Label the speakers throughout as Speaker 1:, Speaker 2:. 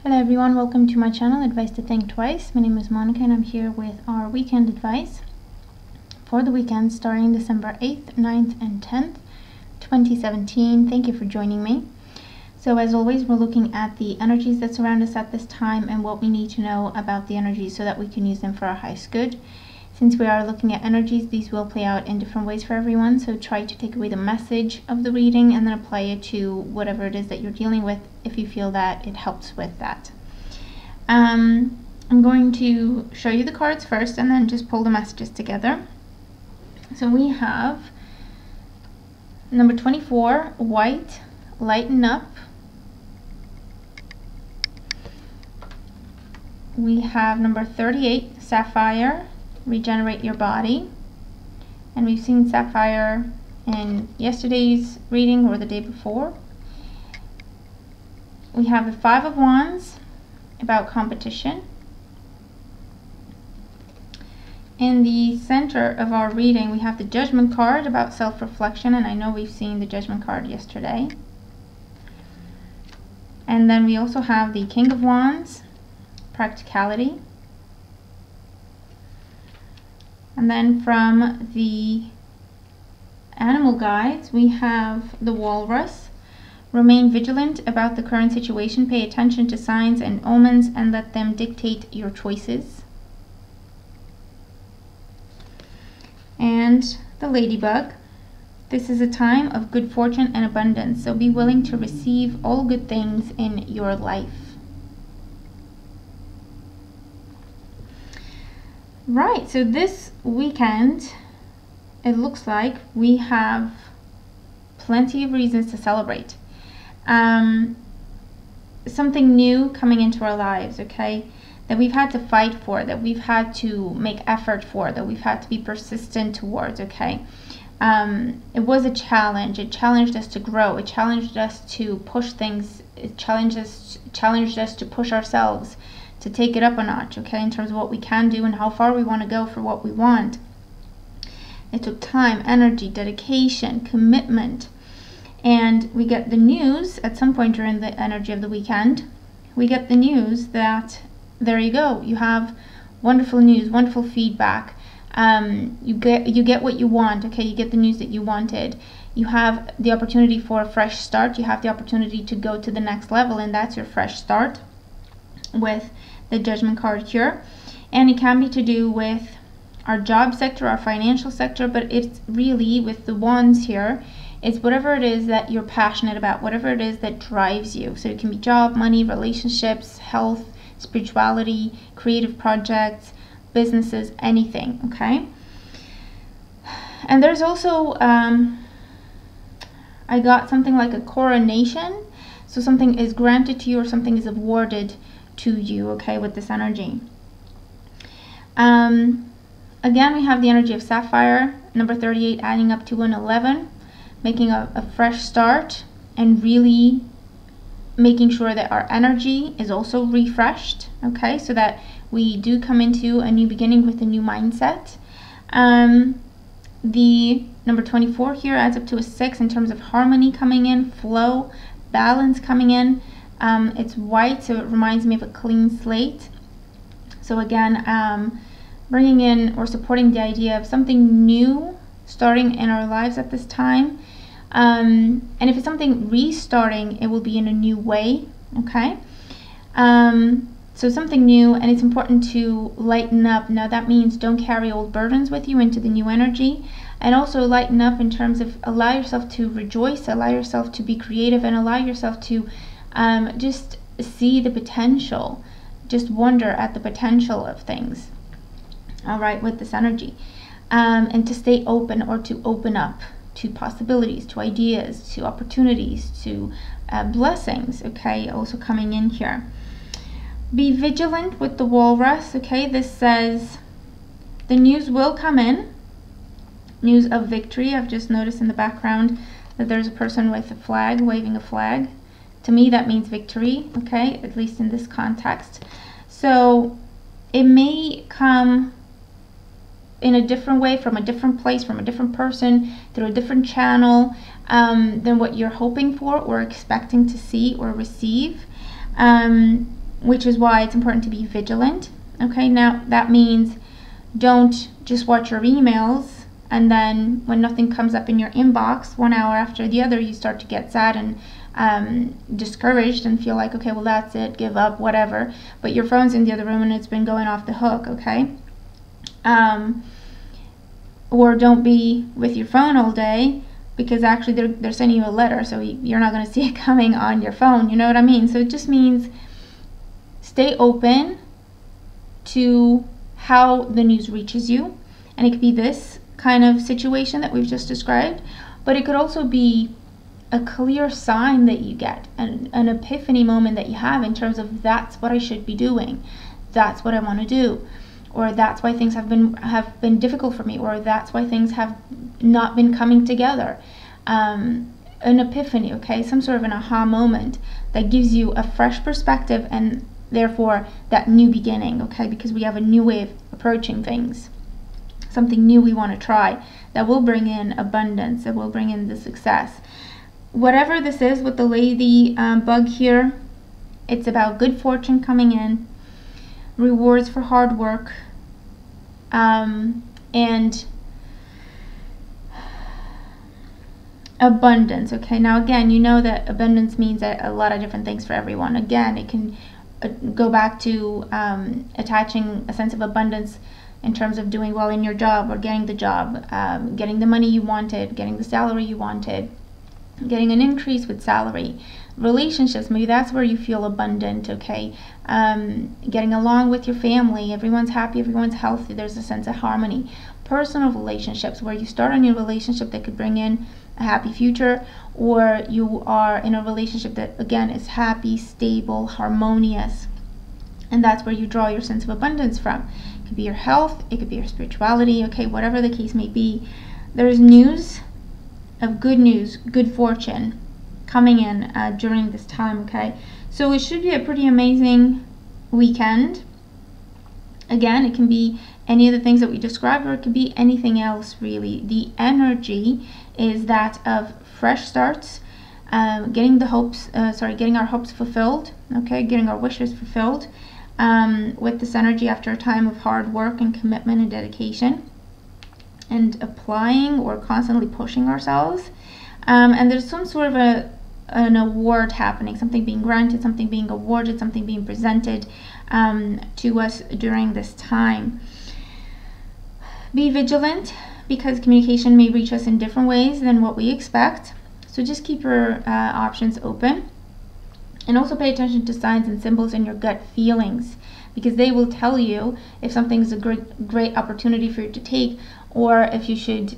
Speaker 1: Hello everyone, welcome to my channel, Advice to Think Twice. My name is Monica and I'm here with our weekend advice for the weekend starting December 8th, 9th and 10th, 2017. Thank you for joining me. So as always, we're looking at the energies that surround us at this time and what we need to know about the energies so that we can use them for our highest good. Since we are looking at energies, these will play out in different ways for everyone, so try to take away the message of the reading and then apply it to whatever it is that you're dealing with if you feel that it helps with that. I'm going to show you the cards first and then just pull the messages together. So we have number 24, White, Lighten Up. We have number 38, Sapphire, Regenerate Your Body. And we've seen Sapphire in yesterday's reading or the day before. We have the Five of Wands, about competition. In the center of our reading, we have the Judgment card, about self-reflection, and I know we've seen the Judgment card yesterday. And then we also have the King of Wands, practicality. And then from the animal guides, we have the Walrus. Remain vigilant about the current situation. Pay attention to signs and omens and let them dictate your choices. And the Ladybug. This is a time of good fortune and abundance, so be willing to receive all good things in your life. Right, so this weekend, it looks like we have plenty of reasons to celebrate. Something new coming into our lives, okay, that we've had to fight for, that we've had to make effort for, that we've had to be persistent towards, okay. It was a challenge. It challenged us to grow. It challenged us to push things. It challenged us to push ourselves, to take it up a notch, okay, in terms of what we can do and how far we want to go for what we want. It took time, energy, dedication, commitment. And we get the news at some point during the energy of the weekend. We get the news that there you go, you have wonderful news, wonderful feedback. You get what you want, okay, you get the news that you wanted. You have the opportunity for a fresh start. You have the opportunity to go to the next level, and that's your fresh start with the Judgment card here. And it can be to do with our job sector, our financial sector, but it's really with the wands here, it's whatever it is that you're passionate about, whatever it is that drives you. So it can be job, money, relationships, health, spirituality, creative projects, businesses, anything, okay? And there's also I got something like a coronation, so something is granted to you or something is awarded to you, okay, with this energy. Again, we have the energy of Sapphire, number 38, adding up to an 11, making a fresh start and really making sure that our energy is also refreshed, okay, so that we do come into a new beginning with a new mindset. The number 24 here adds up to a 6 in terms of harmony coming in, flow, balance coming in. It's white, so it reminds me of a clean slate. So again, bringing in or supporting the idea of something new starting in our lives at this time. And if it's something restarting, it will be in a new way, okay? So something new, and it's important to lighten up. Now that means don't carry old burdens with you into the new energy, and also lighten up in terms of allow yourself to rejoice, allow yourself to be creative, and allow yourself to just see the potential, just wonder at the potential of things, all right, with this energy, and to stay open or to open up to possibilities, to ideas, to opportunities, to blessings, okay, also coming in here. Be vigilant with the Walrus, okay. This says the news will come in, news of victory. I've just noticed in the background that there's a person with a flag, waving a flag. To me that means victory, okay, at least in this context. So it may come in a different way, from a different place, from a different person, through a different channel than what you're hoping for or expecting to see or receive. which is why it's important to be vigilant. Okay, now that means don't just watch your emails and then when nothing comes up in your inbox 1 hour after the other, you start to get sad and discouraged and feel like, okay, well, that's it, give up, whatever. But your phone's in the other room and it's been going off the hook, okay? Or don't be with your phone all day, because actually they're sending you a letter, so you're not going to see it coming on your phone. You know what I mean? So it just means stay open to how the news reaches you. And it could be this kind of situation that we've just described, but it could also be a clear sign that you get, an epiphany moment that you have in terms of that's what I should be doing, that's what I want to do, or that's why things have been difficult for me, or that's why things have not been coming together. An epiphany, okay, some sort of an aha moment that gives you a fresh perspective and therefore that new beginning, okay, because we have a new way of approaching things, something new we want to try that will bring in abundance, that will bring in the success. Whatever this is with the lady bug here, it's about good fortune coming in, rewards for hard work, and abundance. Okay, now again, you know that abundance means a lot of different things for everyone. Again, it can go back to attaching a sense of abundance in terms of doing well in your job or getting the job, getting the money you wanted, getting the salary you wanted, getting an increase with salary. Relationships, maybe that's where you feel abundant, okay? Getting along with your family, everyone's happy, everyone's healthy, there's a sense of harmony. Personal relationships, where you start a new relationship that could bring in a happy future, or you are in a relationship that again is happy, stable, harmonious, and that's where you draw your sense of abundance from. It could be your health, it could be your spirituality, okay, whatever the case may be. There's news of good news, good fortune coming in during this time, okay? So it should be a pretty amazing weekend. Again, it can be any of the things that we described, or it could be anything else really. The energy is that of fresh starts, getting our hopes fulfilled, okay, getting our wishes fulfilled, with this energy after a time of hard work and commitment and dedication, and applying or constantly pushing ourselves. And there's some sort of an award happening, something being granted, something being awarded, something being presented to us during this time. Be vigilant, because communication may reach us in different ways than what we expect. So just keep your options open. And also pay attention to signs and symbols in your gut feelings, because they will tell you if something's a great opportunity for you to take, or if you should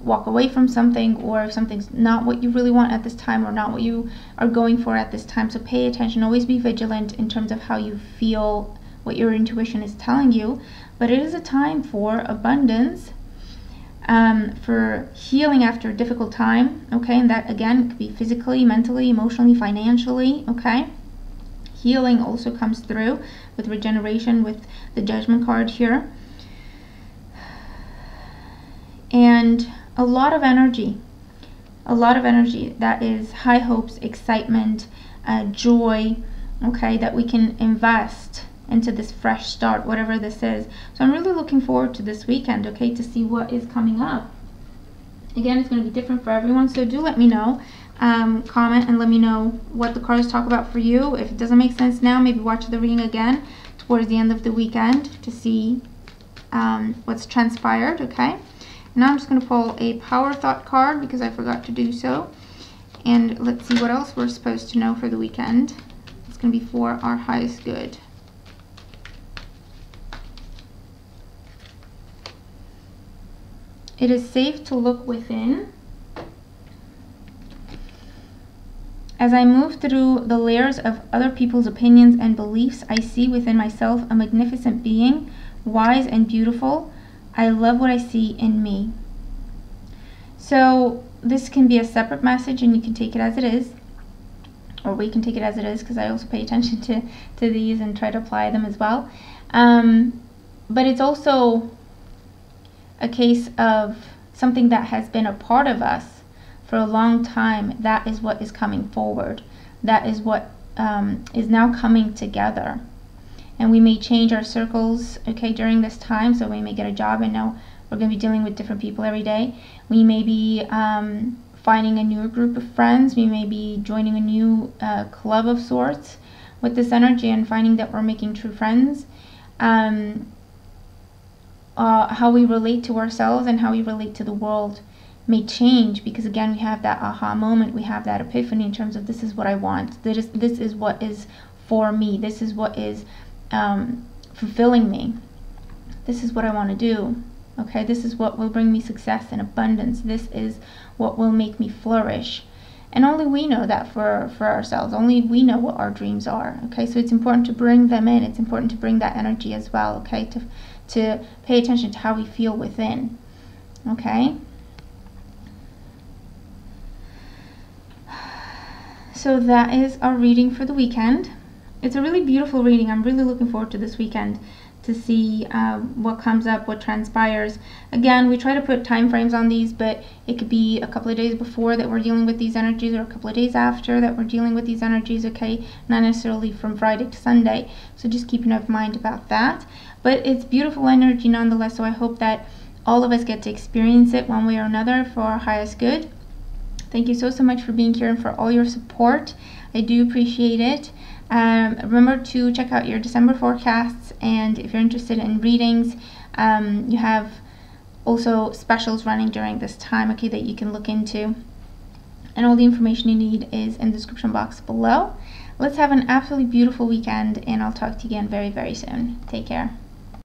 Speaker 1: walk away from something, or if something's not what you really want at this time, or not what you are going for at this time. So pay attention, always be vigilant in terms of how you feel, what your intuition is telling you. But it is a time for abundance, for healing after a difficult time, okay? And that again could be physically, mentally, emotionally, financially, okay? Healing also comes through with regeneration, with the Judgment card here. And a lot of energy that is high hopes, excitement, joy, okay, that we can invest into this fresh start, whatever this is. So I'm really looking forward to this weekend, okay, to see what is coming up. Again, it's going to be different for everyone, so do let me know. Comment and let me know what the cards talk about for you. If it doesn't make sense now, maybe watch the reading again towards the end of the weekend to see what's transpired, okay? Now I'm just going to pull a Power Thought card because I forgot to do so. And let's see what else we're supposed to know for the weekend. It's going to be for our highest good. It is safe to look within. As I move through the layers of other people's opinions and beliefs, I see within myself a magnificent being, wise and beautiful. I love what I see in me. So this can be a separate message, and you can take it as it is, or we can take it as it is, because I also pay attention to these and try to apply them as well. But it's also a case of something that has been a part of us for a long time. That is what is coming forward. That is what is now coming together. And we may change our circles, okay, during this time. So we may get a job and now we're going to be dealing with different people every day. We may be finding a new group of friends. We may be joining a new club of sorts with this energy and finding that we're making true friends. How we relate to ourselves and how we relate to the world may change, because again, we have that aha moment, we have that epiphany in terms of this is what I want, this is what is for me, this is what is fulfilling me, this is what I want to do, okay, this is what will bring me success and abundance, this is what will make me flourish. And only we know that for ourselves, only we know what our dreams are, okay, so it's important to bring them in, it's important to bring that energy as well, okay, to pay attention to how we feel within, okay. So that is our reading for the weekend. It's a really beautiful reading. I'm really looking forward to this weekend to see what comes up, what transpires. Again, we try to put time frames on these, but it could be a couple of days before that we're dealing with these energies, or a couple of days after that we're dealing with these energies, okay? Not necessarily from Friday to Sunday. So just keep in mind about that. But it's beautiful energy nonetheless, so I hope that all of us get to experience it one way or another for our highest good. Thank you so much for being here and for all your support. I do appreciate it. Remember to check out your December forecasts, and if you're interested in readings, you have also specials running during this time, okay, that you can look into. And all the information you need is in the description box below. Let's have an absolutely beautiful weekend, and I'll talk to you again very, very soon. Take care.